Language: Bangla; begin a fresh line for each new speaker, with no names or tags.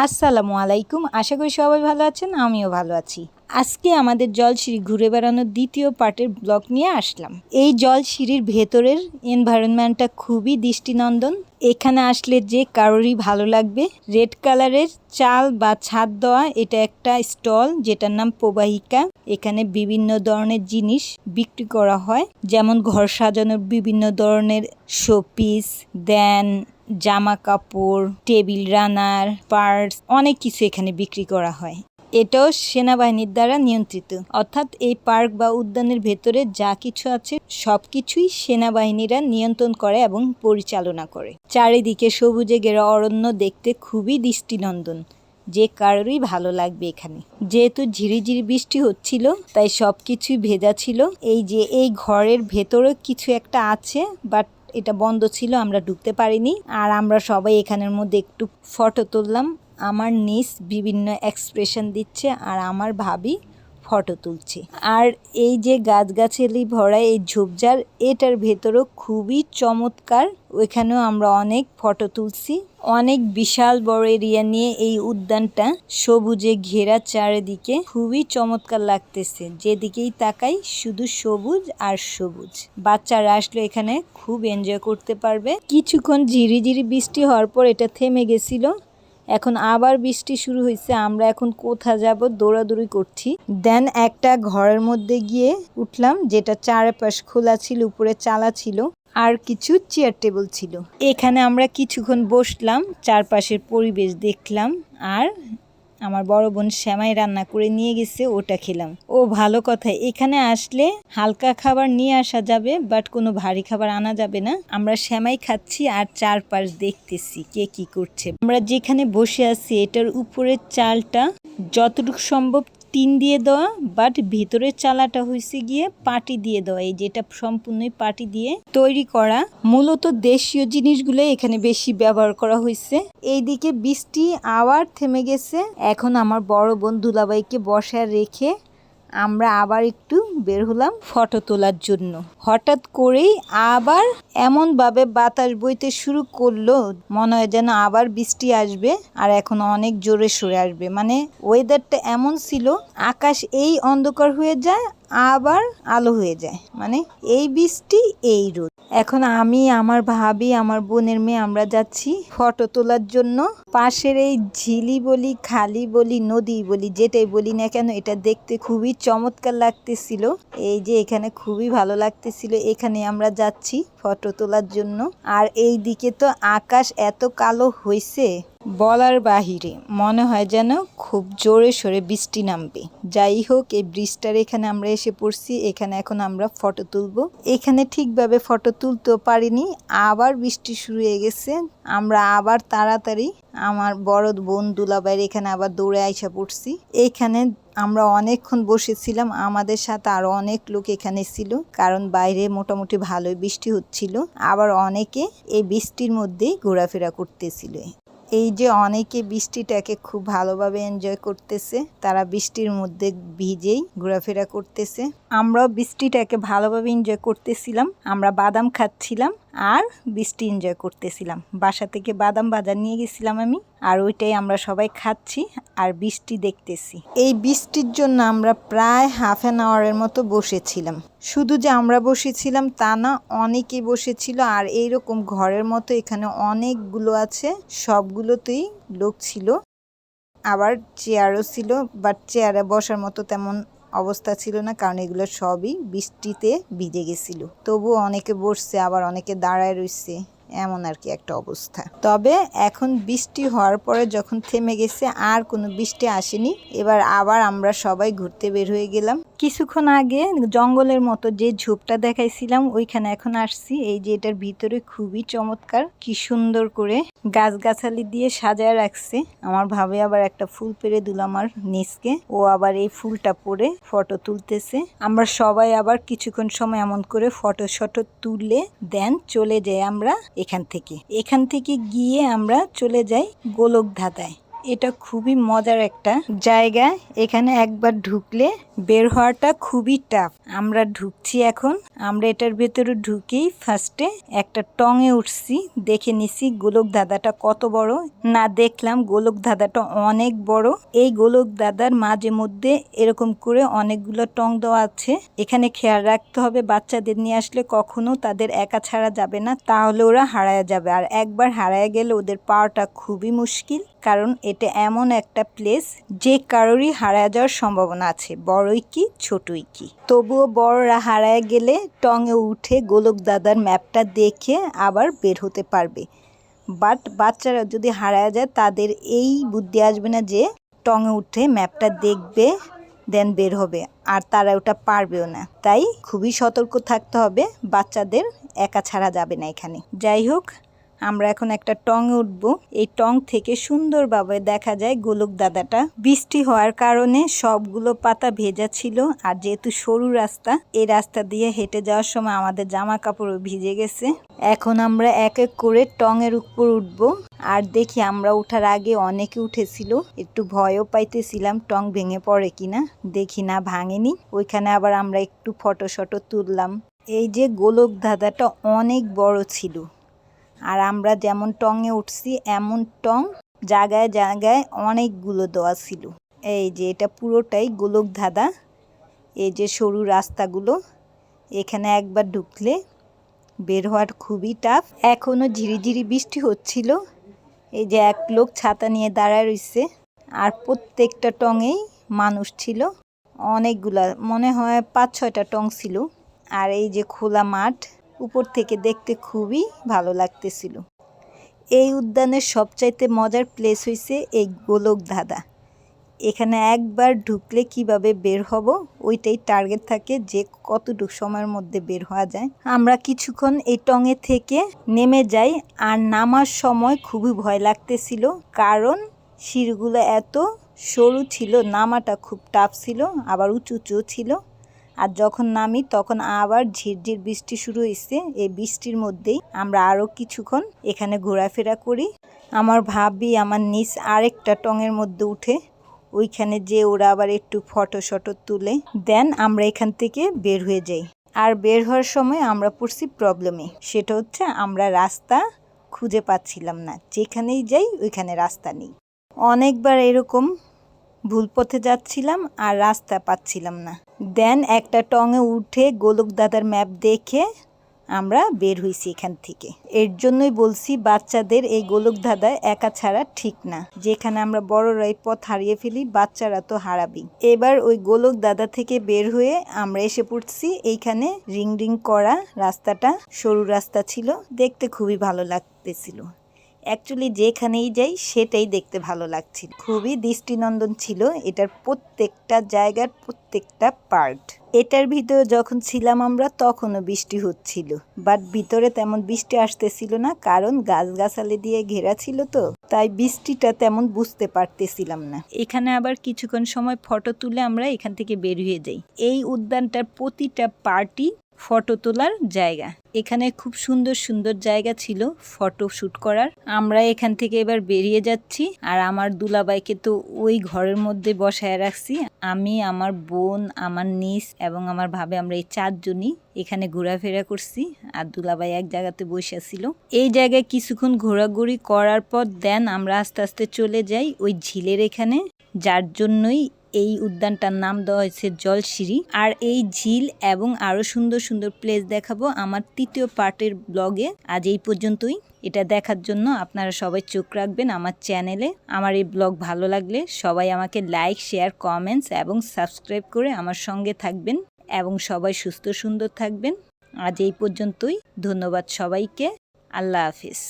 আসসালামু আলাইকুম। আশা করি সবাই ভালো আছেন, আমিও ভালো আছি। আজকে আমাদের জলসিঁড়ি ঘুরে বেড়ানোর দ্বিতীয় পার্টের ব্লগ নিয়ে আসলাম। এই জলসিঁড়ির ভেতরের এনভায়রনমেন্টটা খুবই দৃষ্টিনন্দন। এখানে আসলে যে কারোরই ভালো লাগবে। রেড কালারের চাল বা ছাদ দেওয়া এটা একটা স্টল, যেটার নাম প্রবাহিকা। এখানে বিভিন্ন ধরনের জিনিস বিক্রি করা হয়, যেমন ঘর সাজানোর বিভিন্ন ধরনের শোপিস, দেন জামা কাপড়, টেবিল রানার, পার্টস, অনেক কিছু এখানে বিক্রি করা হয়। এটাও সেনাবাহিনীর দ্বারা নিয়ন্ত্রিত, অর্থাৎ এই পার্ক বা উদ্যানের ভেতরে যা কিছু আছে সবকিছুই সেনাবাহিনীরা নিয়ন্ত্রণ করে এবং পরিচালনা করে। চারিদিকে সবুজে ঘেরা অরণ্য দেখতে খুবই দৃষ্টিনন্দন, যে কারোরই ভালো লাগবে এখানে। যেহেতু ঝিরিঝিরি বৃষ্টি হচ্ছিল তাই সবকিছুই ভেজা ছিল। এই যে এই ঘরের ভেতরে কিছু একটা আছে, বাট এটা বন্ধ ছিল, আমরা ঢুকতে পারিনি। আর আমরা সবাই এখানের মধ্যে একটু ফটো তুললাম। আমার নিস বিভিন্ন এক্সপ্রেশন দিচ্ছে আর আমার ভাবি ফটো তুলছে। আর এই যে গাছগাছালি ভরা এই ঝোপঝাড়, এটার ভেতরও খুবই চমৎকার। ওইখানেও আমরা অনেক ফটো তুলছি। অনেক বিশাল বড় এরিয়া নিয়ে এই উদ্যানটা, সবুজে ঘেরা চারিদিকে, খুবই চমৎকার লাগতেছে। যেদিকেই তাকাই শুধু সবুজ আর সবুজ। বাচ্চারা আসলে এখানে খুব এনজয় করতে পারবে। কিছুক্ষণ ঝিরিঝিরি বৃষ্টি হওয়ার পর এটা থেমে গেছিল, এখন আবার বৃষ্টি শুরু হয়েছে। আমরা এখন কোথায় যাব, দৌড়াদৌড়ি করছি। দেন একটা ঘরের মধ্যে গিয়ে উঠলাম, যেটা চারপাশ খোলা ছিল, উপরে চালা ছিল আর কিছু চেয়ার টেবিল ছিল। এখানে আমরা কিছুক্ষণ বসলাম, চারপাশের পরিবেশ দেখলাম। আর আমার বড় বোন সেমাই রান্না করে নিয়ে গেছে, ওটা খেলাম। ও ভালো কথা, এখানে আসলে হালকা খাবার নিয়ে আসা যাবে, বাট কোনো ভারী খাবার আনা যাবে না। আমরা সেমাই খাচ্ছি আর চারপাশ দেখতেছি কে কি করছে। আমরা যেখানে বসে আছি এটার উপরের চালটা যতটুকু সম্ভব টিন দিয়ে দেওয়া, বাট ভিতরের চালাটা হয়েছে গিয়ে পাটি দিয়ে দেওয়া। এই যেটা সম্পূর্ণই পাটি দিয়ে তৈরি করা। মূলত দেশীয় জিনিসগুলো এখানে বেশি ব্যবহার করা হয়েছে। এইদিকে বৃষ্টি আবার থেমে গেছে। এখন আমার বড় বোন দুলাভাইকে বসায় রেখে আমরা আবার একটু বের হলাম ফটো তোলার জন্য। হঠাৎ করেই আবার এমনভাবে বাতাস বইতে শুরু করলো, মনে হয় যেন আবার বৃষ্টি আসবে আর এখন অনেক জোরে সরে আসবে। মানে ওয়েদারটা এমন ছিল, আকাশ এই অন্ধকার হয়ে যায় আবার আলো হয়ে যায়, মানে এই বৃষ্টি এই রোদ। এখন আমি, আমার ভাবি, আমার বোনের মেয়ে আমরা যাচ্ছি ফটো তোলার জন্য। পাশের এই ঝিলি বলি, খালি বলি, নদী বলি, যেটাই বলি না কেন, এটা দেখতে খুবই চমৎকার লাগতেছিল। এই যে এখানে খুবই ভালো লাগতেছিল, এখানে আমরা যাচ্ছি ফটো তোলার জন্য। আর এই দিকে তো আকাশ এত কালো হয়েছে বলার বাহিরে, মনে হয় যেন খুব জোরে সোরে বৃষ্টি নামবে। যাই হোক, এই ব্রিজটার এখানে আমরা এসে পড়ছি। এখানে এখন আমরা ফটো তুলবো। এখানে ঠিকভাবে ফটো তুলতেও পারিনি, আবার বৃষ্টি শুরু হয়ে গেছে। আমরা আবার তাড়াতাড়ি আমার বড় বোন দুলাভাইয়ের এখানে আবার দৌড়ে আইসা পড়ছি। এখানে আমরা অনেকক্ষণ বসেছিলাম, আমাদের সাথে আরো অনেক লোক এখানে ছিল, কারণ বাইরে মোটামুটি ভালোই বৃষ্টি হচ্ছিল। আবার অনেকে এই বৃষ্টির মধ্যেই ঘোরাফেরা করতেছিল। এই যে অনেকে বৃষ্টিটাকে খুব ভালোভাবে এনজয় করতেছে, তারা বৃষ্টির মধ্যে ভিজেই ঘোরাফেরা করতেছে। আমরাও বৃষ্টিটাকে ভালোভাবে এনজয় করতেছিলাম। আমরা বাদাম খাচ্ছিলাম আর বৃষ্টি এনজয় করতেছিলাম। বাসা থেকে বাদাম ভাজা নিয়ে গেছিলাম আমি, আর ওইটাই আমরা সবাই খাচ্ছি আর বৃষ্টি দেখতেছি। এই বৃষ্টির জন্য আমরা প্রায় হাফ অ্যান আওয়ারের মতো বসেছিলাম। শুধু যে আমরা বসেছিলাম তা না, অনেকেই বসেছিল। আর এইরকম ঘরের মতো এখানে অনেকগুলো আছে, সবগুলোতেই লোক ছিল। আবার চেয়ারও ছিল, বাট চেয়ারে বসার মতো তেমন অবস্থা ছিল না, কারণ এগুলো সবই বৃষ্টিতে ভিজে গেছিল। তবুও অনেকে বসছে, আবার অনেকে দাঁড়ায় রইছে, এমন আর কি একটা অবস্থা। তবে এখন বৃষ্টি হওয়ার পরে যখন থেমে গেছে, আর কোনো বৃষ্টি আসেনি। এবার আবার আমরা সবাই ঘুরতে বের হয়ে গেলাম। কিছুক্ষণ আগে জঙ্গলের মতো যে ঝোপটা দেখাইছিলাম ওইখানে এখন আসছি। এই যে এটার ভিতরে খুবই চমৎকার, কি সুন্দর করে গাছগাছালি দিয়ে সাজায় রাখছে। আমার ভাবে আবার একটা ফুল পেরে দিল আমার নিচকে, ও আবার এই ফুলটা পরে ফটো তুলতেছে। আমরা সবাই আবার কিছুক্ষণ সময় এমন করে ফটো শটো তুলে দেন চলে যাই আমরা এখান থেকে গিয়ে আমরা চলে যাই গোলকধাঁধায়। এটা খুবই মজার একটা জায়গা। এখানে একবার ঢুকলে বের হওয়াটা খুবই টাফ। আমরা ঢুকছি এখন। আমরা এটার ভেতরে ঢুকেই ফার্স্টে একটা টঙে উঠছি, দেখে নিছি গোলক ধাঁধাটা কত বড়। না দেখলাম গোলক ধাঁধাটা অনেক বড়। এই গোলক ধাঁধার মাঝে মধ্যে এরকম করে অনেকগুলো টং দেওয়া আছে। এখানে খেয়াল রাখতে হবে বাচ্চাদের নিয়ে আসলে কখনো তাদের একা ছাড়া যাবে না, তাহলে ওরা হারায় যাবে। আর একবার হারায় গেলে ওদের পাওয়াটা খুবই মুশকিল, কারণ এটা এমন একটা প্লেস যে কারোরই হারায় যাওয়ার সম্ভাবনা আছে, বড়ই কি ছোটই কি। তবুও বড়রা হারায় গেলে টঙে উঠে গোলক দাদার ম্যাপটা দেখে আবার বের হতে পারবে। বাট বাচ্চারা যদি হারায় যায় তাদের এই বুদ্ধি আসবে না যে টঙে উঠে ম্যাপটা দেখবে দেন বের হবে, আর তারা ওটা পারবেও না। তাই খুবই সতর্ক থাকতে হবে, বাচ্চাদের একা ছাড়া যাবে না এখানে। যাই হোক, আমরা এখন একটা টঙে উঠবো। এই টং থেকে সুন্দরভাবে দেখা যায় গোলক দাদাটা। বৃষ্টি হওয়ার কারণে সবগুলো পাতা ভেজা ছিল, আর যেহেতু সরু রাস্তা, এই রাস্তা দিয়ে হেঁটে যাওয়ার সময় আমাদের জামা কাপড়ও ভিজে গেছে। এখন আমরা এক এক করে টঙের উপর উঠবো। আর দেখি আমরা ওঠার আগে অনেকে উঠেছিল, একটু ভয়ও পাইতেছিলাম টং ভেঙে পড়ে কিনা। দেখি না, ভাঙেনি। ওইখানে আবার আমরা একটু ফটো শটো তুললাম। এই যে গোলক দাদাটা অনেক বড় ছিল, আর আমরা যেমন টঙে উঠছি এমন টং জায়গায় জায়গায় অনেকগুলো দেওয়া ছিল। এই যে এটা পুরোটাই গোলক ধাঁধা। এই যে সরু রাস্তাগুলো, এখানে একবার ঢুকলে বের হওয়ার খুবই টাফ। এখনও ঝিরিঝিরি বৃষ্টি হচ্ছিল। এই যে এক লোক ছাতা নিয়ে দাঁড়ায় রইছে, আর প্রত্যেকটা টঙেই মানুষ ছিল। অনেকগুলা, মনে হয় ৫-৬টা টং ছিল। আর এই যে খোলা মাঠ, উপর থেকে দেখতে খুবই ভালো লাগতেছিল। এই উদ্যানের সবচাইতে মজার প্লেস হইছে এই গোলক ধাঁধা। এখানে একবার ঢুকলে কিভাবে বের হব ওইটাই টার্গেট থাকে, যে কতটুকু সময়ের মধ্যে বের হওয়া যায়। আমরা কিছুক্ষণ এই টঙে থেকে নেমে যাই, আর নামার সময় খুবই ভয় লাগতেছিল, কারণ সিঁড়িগুলো এত সরু ছিল, নামাটা খুব টাফ ছিল, আবার উঁচু উঁচু ছিল। আর যখন নামি তখন আবার ঝিরঝির বৃষ্টি শুরু হয়েছে। এই বৃষ্টির মধ্যেই আমরা আরও কিছুক্ষণ এখানে ঘোরাফেরা করি। আমার ভাবি আমার নিজ আরেকটা টঙের মধ্যে উঠে, ওইখানে যে ওরা আবার একটু ফটো শটো তুলে দেন আমরা এখান থেকে বের হয়ে যাই। আর বের হওয়ার সময় আমরা পড়ছি প্রবলেমে, সেটা হচ্ছে আমরা রাস্তা খুঁজে পাচ্ছিলাম না। যেখানেই যাই ওইখানে রাস্তা নেই। অনেকবার এরকম ভুল পথে যাচ্ছিলাম আর রাস্তা পাচ্ছিলাম না। দেন একটা টঙে উঠে গোলক দাদার ম্যাপ দেখে আমরা বের হইছি এখান থেকে। এর জন্যই বলছি বাচ্চাদের এই গোলক ধাঁধা একা ছাড়া ঠিক না। যেখানে আমরা বড়রাই পথ হারিয়ে ফেলি, বাচ্চারা তো হারাবেই। এবার ওই গোলক ধাঁধা থেকে বের হয়ে আমরা এসে পড়ছি এইখানে রিং রিং করা রাস্তাটা। সরু রাস্তা ছিল, দেখতে খুবই ভালো লাগতেছিল। অ্যাকচুয়ালি যেখানেই যাই সেটাই দেখতে ভালো লাগছিল, খুবই দৃষ্টিনন্দন ছিল এটার প্রত্যেকটা জায়গার প্রত্যেকটা পার্ট। এটার ভিতরে যখন ছিলাম আমরা তখনও বৃষ্টি হচ্ছিল, বাট ভিতরে তেমন বৃষ্টি আসতেছিল না, কারণ গাছগাছালি দিয়ে ঘেরা ছিল, তো তাই বৃষ্টিটা তেমন বুঝতে পারতেছিলাম না। এখানে আবার কিছুক্ষণ সময় ফটো তুলে আমরা এখান থেকে বের হয়ে যাই। এই উদ্যানটার প্রতিটা পার্টি ফটো তোলার জায়গা। এখানে খুব সুন্দর সুন্দর জায়গা ছিল ফটো শুট করার। আমরা এখান থেকে এবার বেরিয়ে যাচ্ছি, আর আমার দুলাভাইকে তো ওই ঘরের মধ্যে বসায় রাখছি। আমি, আমার বোন, আমার নিস এবং আমার ভাবে, আমরা এই 4 জনই এখানে ঘোরাফেরা করছি, আর দুলাভাই এক জায়গাতে বসে ছিল। এই জায়গায় কিছুক্ষণ ঘোরাঘুরি করার পর দেন আমরা আস্তে আস্তে চলে যাই ওই ঝিলের এখানে, যার জন্যই এই উদ্যানটার নাম দেওয়া হয়েছে জলসিঁড়ি। আর এই ঝিল এবং আরো সুন্দর সুন্দর প্লেস দেখাবো আমার 3য় পার্টের ব্লগে। আজ এই পর্যন্তই। এটা দেখার জন্য আপনারা সবাই চোখ রাখবেন আমার চ্যানেলে। আমার এই ব্লগ ভালো লাগলে সবাই আমাকে লাইক, শেয়ার, কমেন্টস এবং সাবস্ক্রাইব করে আমার সঙ্গে থাকবেন, এবং সবাই সুস্থ সুন্দর থাকবেন। আজ এই পর্যন্তই। ধন্যবাদ সবাইকে। আল্লাহ হাফিজ।